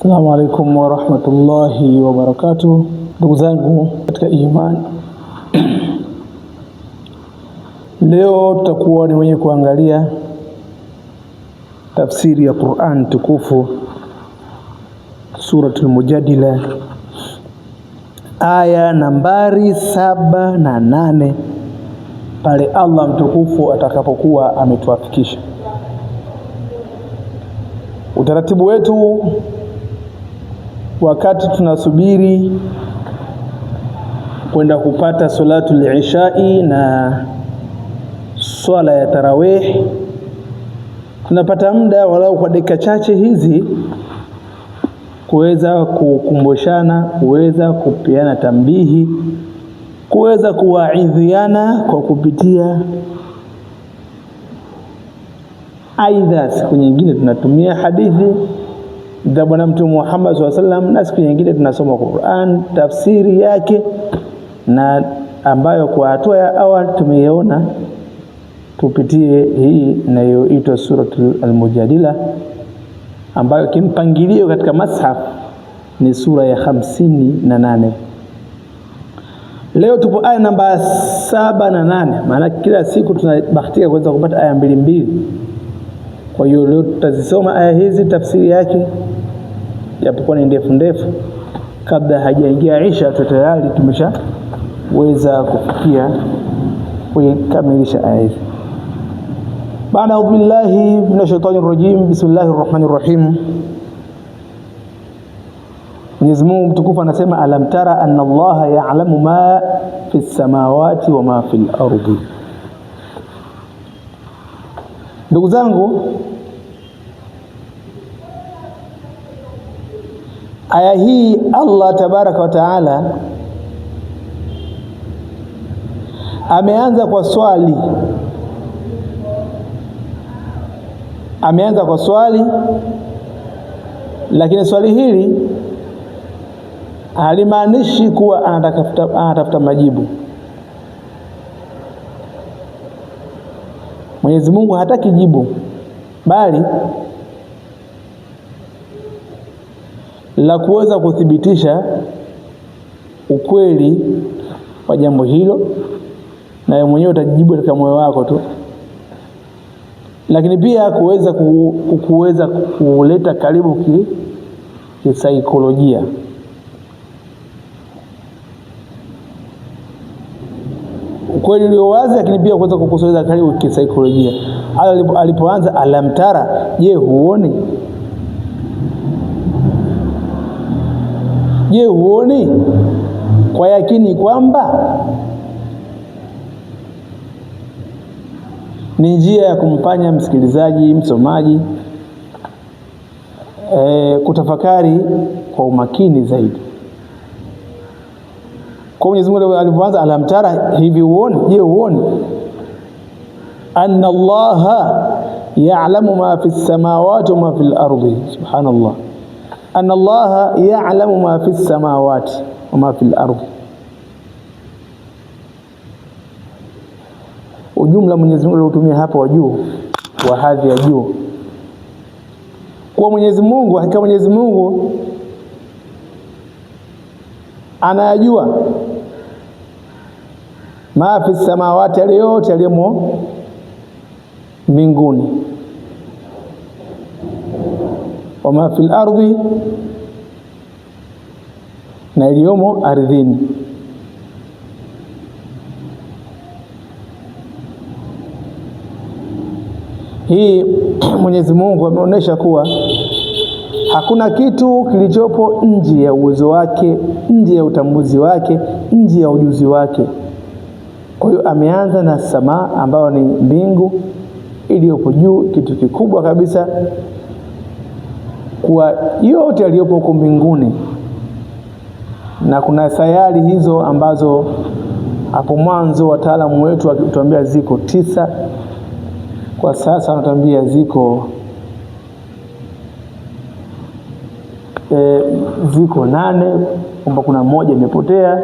Assalamu alaikum wa rahmatullahi wa barakatuh. Ndugu zangu katika imani, leo tutakuwa ni wenye kuangalia tafsiri ya Qur'an tukufu, Suratul Mujadila, aya nambari 7 na 8, pale Allah mtukufu atakapokuwa ametuafikisha. Utaratibu wetu wakati tunasubiri kwenda kupata salatul ishai na swala ya tarawih, tunapata muda walau kwa dakika chache hizi kuweza kukumbushana, kuweza kupeana tambihi, kuweza kuwaidhiana kwa kupitia aidha siku nyingine tunatumia hadithi za Bwana Mtume Muhammad SAW, na siku nyingine tunasoma Qur'an tafsiri yake, na ambayo kwa hatua ya awali tumeiona tupitie hii inayoitwa Suratul Al-Mujadila, ambayo kimpangilio katika mashaf ni sura ya 58. Leo tupo aya namba 7 na 8, maana kila siku tunabahatika kuweza kupata aya mbili mbili. Kwa hiyo leo tutazisoma aya hizi tafsiri yake, japokuwa ni ndefu. Kabla hajaingia Isha tayari tumeshaweza kufikia kukamilisha aya hizi. Baada a'udhu billahi minash shaitani rrajim, bismillahir rahmanir rahim. Mwenyezi Mungu mtukufu anasema, alam tara anna Allaha ya'lamu ma fis samawati wa ma fil ardi. Ndugu zangu, aya hii Allah tabaraka wa taala ameanza kwa swali, lakini swali hili halimaanishi kuwa anatafuta majibu. Mwenyezi Mungu hataki jibu, bali la kuweza kuthibitisha ukweli wa jambo hilo, na wewe mwenyewe utajibu katika moyo wako tu, lakini pia kuweza kuleta karibu kisaikolojia. Ukweli ulio wazi, lakini pia kuweza kukusogeza karibu kisaikolojia. Alipoanza alamtara, je, huoni? Je, huoni kwa yakini kwamba ni njia ya kumfanya msikilizaji, msomaji kutafakari kwa umakini zaidi. Kwa Mwenyezi Mungu alipoanza alamtara, hivi huoni? Je, huoni anna Allaha ya'lamu ma fis samawati wa ma fil ardi? Subhanallah, anna Allaha ya'lamu ma fis samawati wa ma fil ardi. Ujumla Mwenyezi Mungu aliyotumia hapa wa juu, wa hadhi ya juu, kwa Mwenyezi Mungu, hakika Mwenyezi Mungu anayajua ma fis samawati, yale yote yaliyomo mbinguni, wa ma fil ardi, na yaliyomo ardhini. Hii Mwenyezi Mungu ameonyesha kuwa hakuna kitu kilichopo nje ya uwezo wake, nje ya utambuzi wake, nje ya ujuzi wake. Kwa hiyo ameanza na samaa, ambayo ni mbingu iliyopo juu, kitu kikubwa kabisa kwa yote yaliyopo huko mbinguni. Na kuna sayari hizo ambazo hapo mwanzo wataalamu wetu wakituambia ziko 9, kwa sasa wanatuambia ziko 8, kwamba kuna moja imepotea.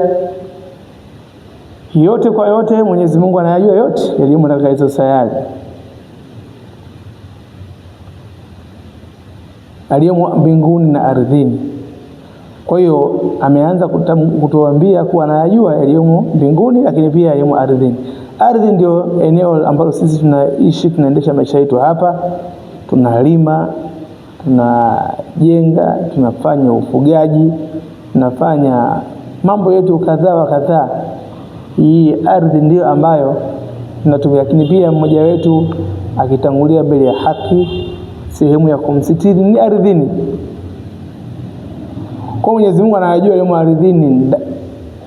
Yote kwa yote Mwenyezi Mungu anayajua yote yaliyomo katika hizo sayari. aliyomo mbinguni na ardhini. Kwa hiyo ameanza kutuambia kuwa anayajua yaliyomo mbinguni, lakini pia yaliyomo ardhini. Ardhi ndio eneo ambalo sisi tunaishi, tunaendesha maisha yetu hapa, tunalima, tunajenga, tunafanya ufugaji, tunafanya mambo yetu kadhaa wa kadhaa. Hii ardhi ndio ambayo tunatumia, lakini pia mmoja wetu akitangulia mbele ya haki, sehemu ya kumsitiri ni ardhini. Kwa Mwenyezi Mungu anajua yaliyomo ardhini,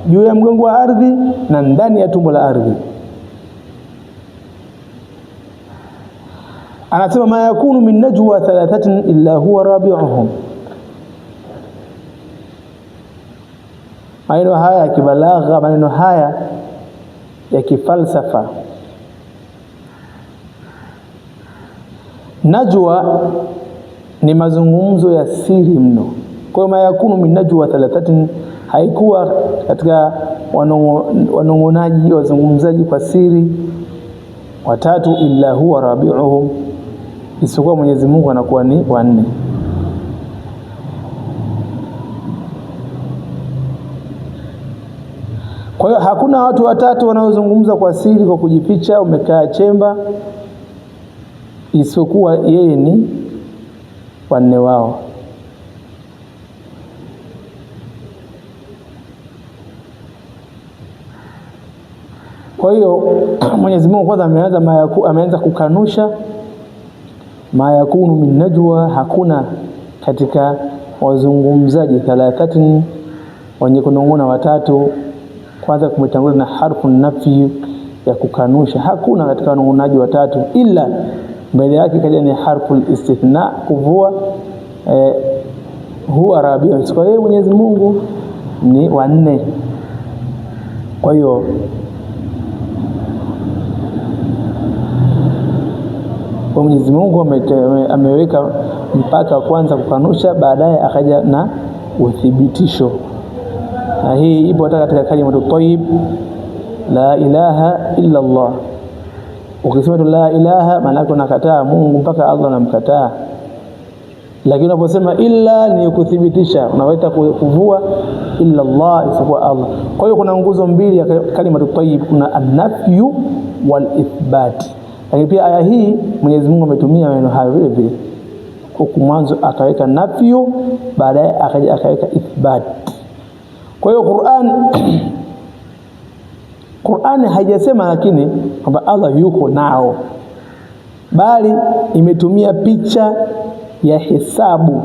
juu ya mgongo wa ardhi na ndani ya tumbo la ardhi. Anasema ma yakunu min najwa thalathatin illa huwa rabi'uhum. Maneno haya ya kibalagha, maneno haya ya kifalsafa. Najwa ni mazungumzo ya siri mno. Kwa ma yakunu min najwa thalathatin, haikuwa katika wanongonaji, wazungumzaji kwa siri watatu, illa huwa rabi'uhum, isipokuwa Mwenyezi Mungu anakuwa ni wanne. Kwa hiyo hakuna watu watatu wanaozungumza kwa siri, kwa kujificha, umekaa chemba, isipokuwa yeye ni wanne wao. Kwa hiyo Mwenyezi Mungu kwanza ameanza kukanusha ma yakunu min najwa, hakuna katika wazungumzaji thalathatin, wenye kunong'ona watatu. Kwanza kumetangulia na harfu nafi ya kukanusha, hakuna katika wanong'onaji watatu, ila mbele yake kaja ni harfu istithna, kuvua huwa rabi'u. Kwa hiyo Mwenyezi Mungu ni wanne. Kwa hiyo Mwenyezi Mungu ameweka mpaka kwanza kukanusha, baadaye akaja na uthibitisho. Na hii ipo katika kalimatu tayyib, la ilaha illa Allah. Ukisema la ilaha, maana yake unakataa Mungu, mpaka Allah anamkataa. Lakini unaposema illa, ni kuthibitisha, unaweza kuvua illa Allah, isipokuwa Allah. Kwa hiyo kuna nguzo mbili ya kalimatu tayyib, kuna an-nafyu wal ithbat. Lakini pia aya hii Mwenyezi Mungu ametumia maneno hayo vile vile. Huku mwanzo akaweka nafyu, baadaye akaja akaweka ithbat. Kwa hiyo Qur'an haijasema lakini kwamba Allah yuko nao, bali imetumia picha ya hesabu.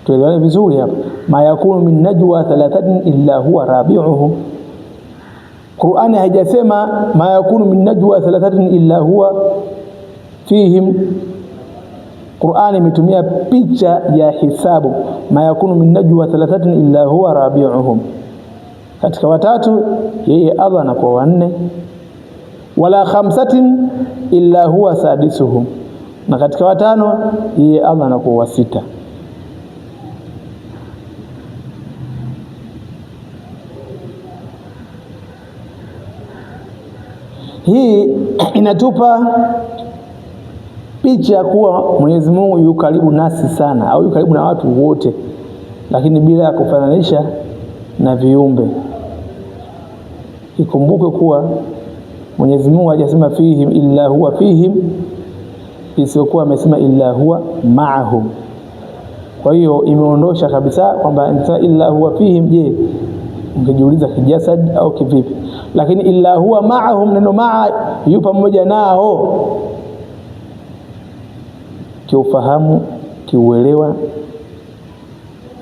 Tuelewane vizuri hapa. Ma yakunu min najwa thalathatin illa huwa rabi'uhum. Qur'an haijasema ma yakunu min najwa thalathatin illa huwa fihim. Qur'an imetumia picha ya hisabu. Ma yakunu min najwa thalathatin illa huwa rabi'uhum, katika watatu yeye Allah anakuwa wanne. Wala khamsatin illa huwa sadisuhum, na katika watano yeye Allah anakuwa wa sita. Hii inatupa picha kuwa Mwenyezi Mungu yuko karibu nasi sana, au yuko karibu na watu wote, lakini bila ya kufananisha na viumbe. Ikumbuke kuwa Mwenyezi Mungu hajasema fihim illa huwa fihim, isipokuwa amesema illa huwa ma'ahum. Kwa hiyo imeondosha kabisa kwamba illa huwa fihim. Je, ungejiuliza kijasad au kivipi? Lakini illa huwa ma'ahum, neno ma'a, yupo pamoja nao, kiufahamu, kiuelewa,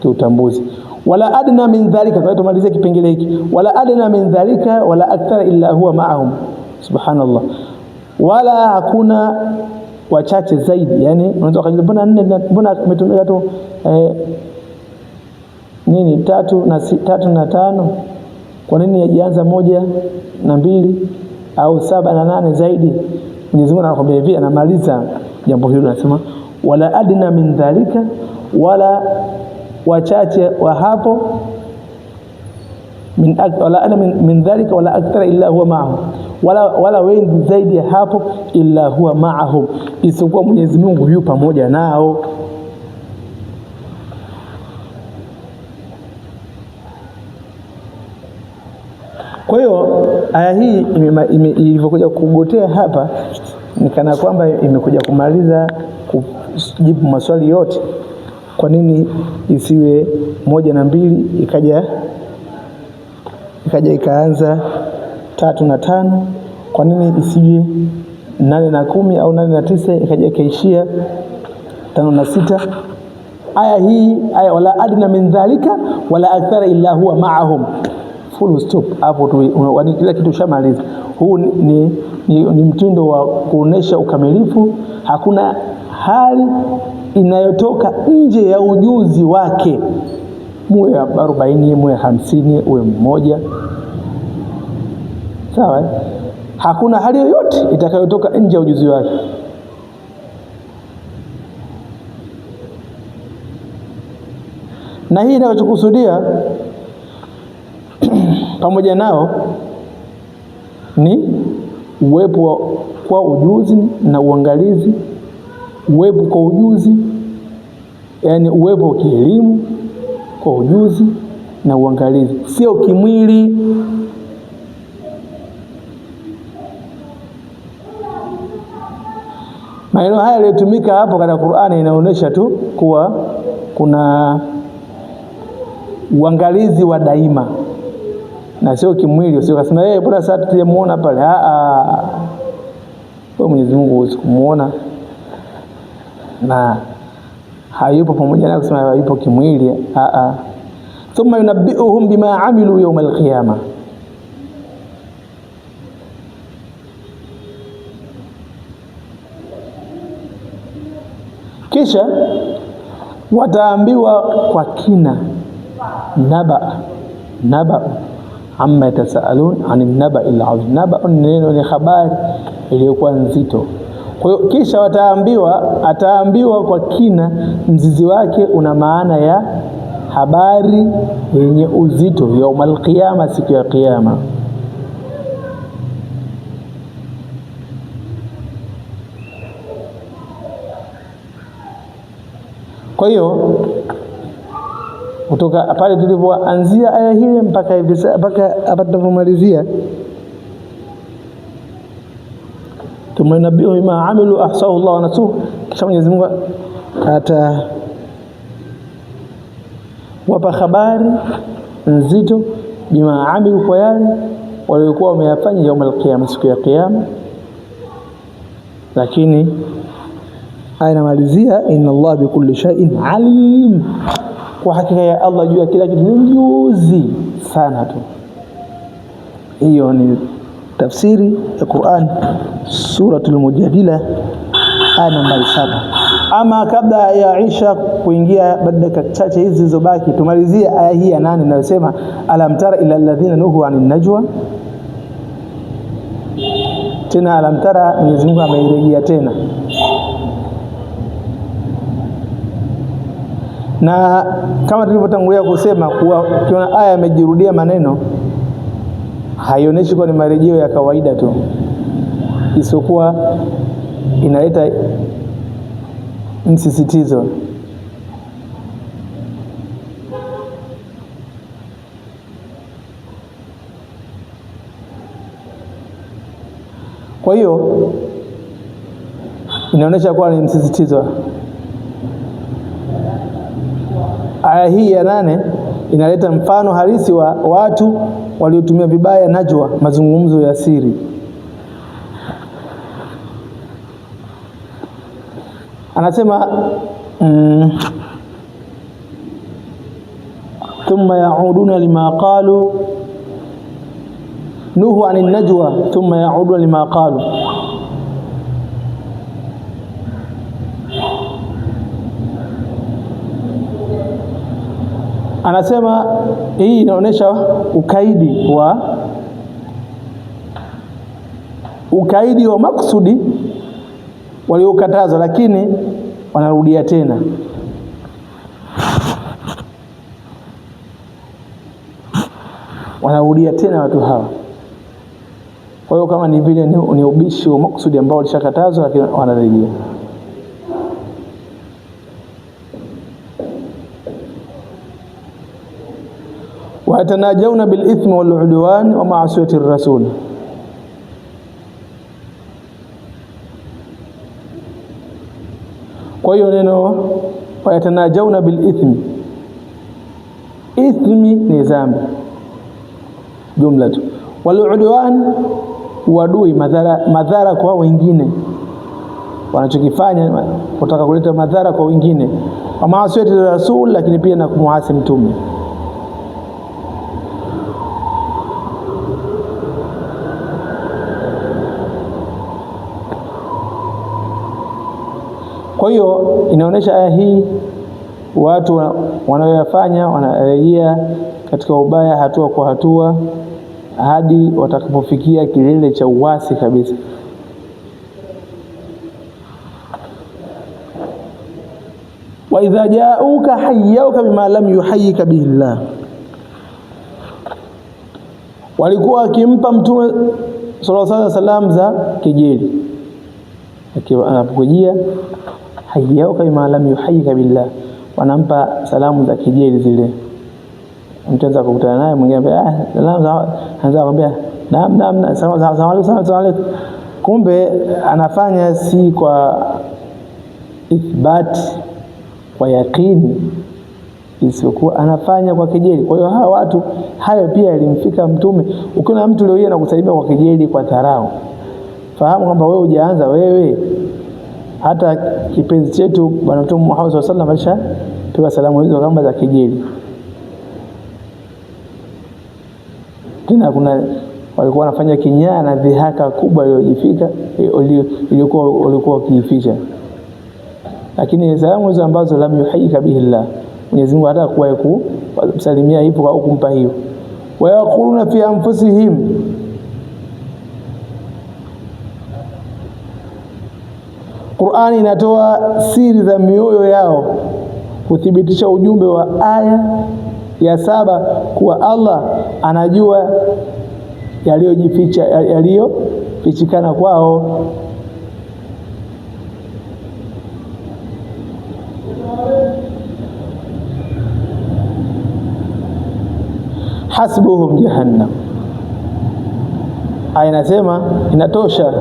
kiutambuzi. Wala adna min dhalika, kwa tumalizie kipengele hiki. Wala adna min dhalika wala akthar illa huwa ma'ahum. Subhanallah. Wala hakuna wachache zaidi, yani unaweza kujiuliza mbona nne, mbona umetumia tu nini tatu na tano, kwa nini hajianza 1 na 2 au 7 na 8 zaidi? Mwenyezi Mungu anakuambia hivi, anamaliza jambo hilo, anasema wala adna min dhalika, wala wachache wa hapo, wala adna min dhalika wala akthara illa huwa ma'ahum, wala wengi zaidi ya hapo illa huwa ma'ahum, isipokuwa Mwenyezi Mungu yupo pamoja nao. Kwa hiyo aya hii ilivyokuja kugotea hapa ni kana kwamba imekuja kumaliza kujibu maswali yote. Kwa nini isiwe 1 na 2 ikaanza 3 na 5? Kwa nini isije 8 na 10 au 8 na 9 ikaja ikaishia 5 na 6? Aya hii wala adna min dhalika wala akthara illa huwa ma'ahum, full stop hapo tu, kila kitu shamaliza. Huu ni mtindo wa kuonesha ukamilifu. Hakuna hali inayotoka nje ya ujuzi wake, muwe 40 muwe 50 uwe 1, sawa. Hakuna hali yoyote itakayotoka nje ya ujuzi wake. Na hii inachokusudia pamoja nao ni uwepo kwa ujuzi na uangalizi. Uwepo kwa ujuzi, yani uwepo wa kielimu kwa ujuzi na uangalizi, sio kimwili. Maneno haya yaliyotumika hapo katika Qur'ani inaonyesha tu kuwa kuna uangalizi wa daima na sio kimwili. Sio kasema bora sasa tulimuona pale. Kwa Mwenyezi Mungu huwezi kumuona na hayupo pamoja na kusema hayupo kimwili. Thumma yunabbi'uhum bima amilu yawm al-qiyamah. Kisha wataambiwa kwa kina naba amma yatasaalun anin naba'il azim. Naba neno ni habari iliyokuwa nzito. Kwa hiyo kisha ataambiwa kwa kina, mzizi wake una maana ya habari yenye uzito, yaumal qiyama, siku ya kiyama. Kwa hiyo kutoka pale tulipoanzia aya hii mpaka hapa tunapomalizia, tumenabii bima amilu ahsahu Allah wa nasuhu. Kisha Mwenyezi Mungu wapa habari nzito bima amilu, kwa yale waliokuwa wameyafanya yaumul qiyama, siku ya kiyama. Lakini aya inamalizia inna Allah bikulli shay'in alim, kwa hakika ya Allah juu ya kila kitu ni mjuzi sana tu. Hiyo ni tafsiri ya Qur'an, suratul Mujadila aya namba 7. Ama kabla ya Aisha kuingia dakika chache hizi zilizobaki, tumalizie aya hii ya 8 inayosema alam tara ila alladhina nuhu anin najwa. Tena alam tara, Mwenyezi Mungu ameirejea tena, na kama tulivyotangulia kusema kuwa ukiona aya imejirudia maneno haionyeshi kwa ni marejeo ya kawaida tu, isipokuwa inaleta msisitizo. Kwa hiyo inaonyesha kuwa ni msisitizo. Aya hii ya 8 inaleta mfano halisi wa watu waliotumia vibaya najwa, mazungumzo ya siri. Anasema thumma yauduna lima qalu, nuhu anin najwa thumma yauduna lima qalu. Anasema hii inaonyesha ukaidi wa maksudi waliokatazwa, lakini wanarudia tena. Watu hawa. Kwa hiyo kama ni vile ni ubishi wa maksudi ambao walishakatazwa, lakini wanarejea. wa yatanajawna bil ithmi wal udwan wa ma'asiyati ar-rasul. Kwa hiyo neno wa yatanajawna bil ithmi, ithmi ni dhambi jumla tu, wal udwan uadui, madhara kwa wengine, wanachokifanya kutaka kuleta madhara kwa wengine, wa maasiyati rasul, lakini pia na kumuasi mtume. Kwa hiyo inaonyesha aya hii watu wanaoyafanya wanarejea katika ubaya hatua kwa hatua hadi watakapofikia kilele cha uasi kabisa. Wa idha ja'uka hayyuka bima lam yuhayyika bihi Allah, walikuwa wakimpa mtume sallallahu alaihi wasallam za kejeli, anapokujia hayyuka bima lam yuhayyika billah, wanampa salamu za kejeli zile. Mtu anaweza kukutana naye mwingine salamu, anaanza kumwambia naam salamu alaykum, kumbe anafanya si kwa ithbat kwa yakini, isiyokuwa anafanya kwa kejeli. Kwa hiyo hawa watu hayo pia yalimfika mtume. Ukiona mtu leo anakusalimia kwa kejeli, kwa dharau, fahamu kwamba wewe hujaanza wewe. Hata kipenzi chetu bwana Mtume Muhammad sallallahu alaihi wasallam alishapewa salamu hizo kama za kejeli. Tena kuna walikuwa wanafanya kinyaa na dhihaka kubwa iliyojifika ilikuwa kijificha. Lakini salamu hizo ambazo lam yuhayyika bihi Allah, Mwenyezi Mungu hata kuwa kumsalimia hivyo au kumpa hiyo. Wa yaquluna fi anfusihim, Qur'ani inatoa siri za mioyo yao kuthibitisha ujumbe wa aya ya 7 kuwa Allah anajua yaliyofichikana kwao. Hasbuhum jahannam, aya inasema inatosha,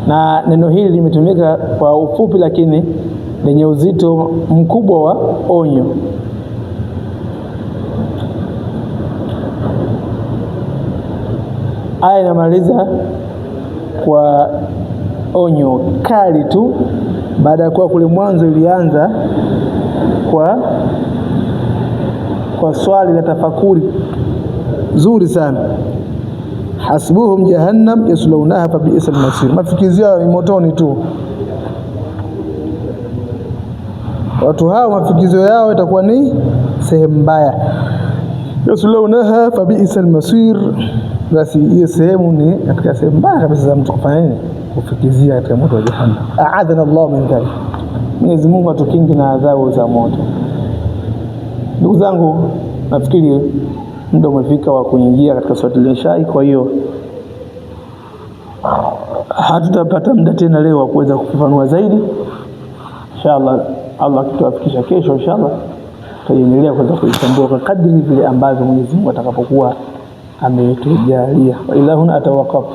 na neno hili limetumika kwa ufupi lakini lenye uzito mkubwa wa onyo. Aya inamaliza kwa onyo kali tu, baada ya kuwa kule mwanzo ilianza kwa swali la tafakuri zuri sana. Hasbuhum jahannam yaslaunaha fa bi'sal masir, mafikizio yao motoni tu. Watu hao mafikizio yao itakuwa ni sehemu mbaya. Yaslaunaha fa bi'sal masir, basi hiyo sehemu ni katika sehemu mbaya kabisa za mtu kufanya nini, kufikizia katika moto wa jahannam. A'adana Allah min dhalik, Mwenyezi Mungu atukinge na adhabu za moto. Ndugu zangu, nafikiri muda umefika wa kuingia katika swali la Isha. Kwa hiyo hatutapata muda tena leo wa kuweza kufafanua zaidi. Inshallah Allah akituafikisha kesho, inshallah tutaendelea kuweza kuitambua kwa kadri vile ambavyo Mwenyezi Mungu atakapokuwa ametujalia. Wa ilahuna atawaqaf.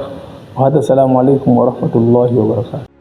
Wa hada, assalamu alaykum wa rahmatullahi wa barakatuh.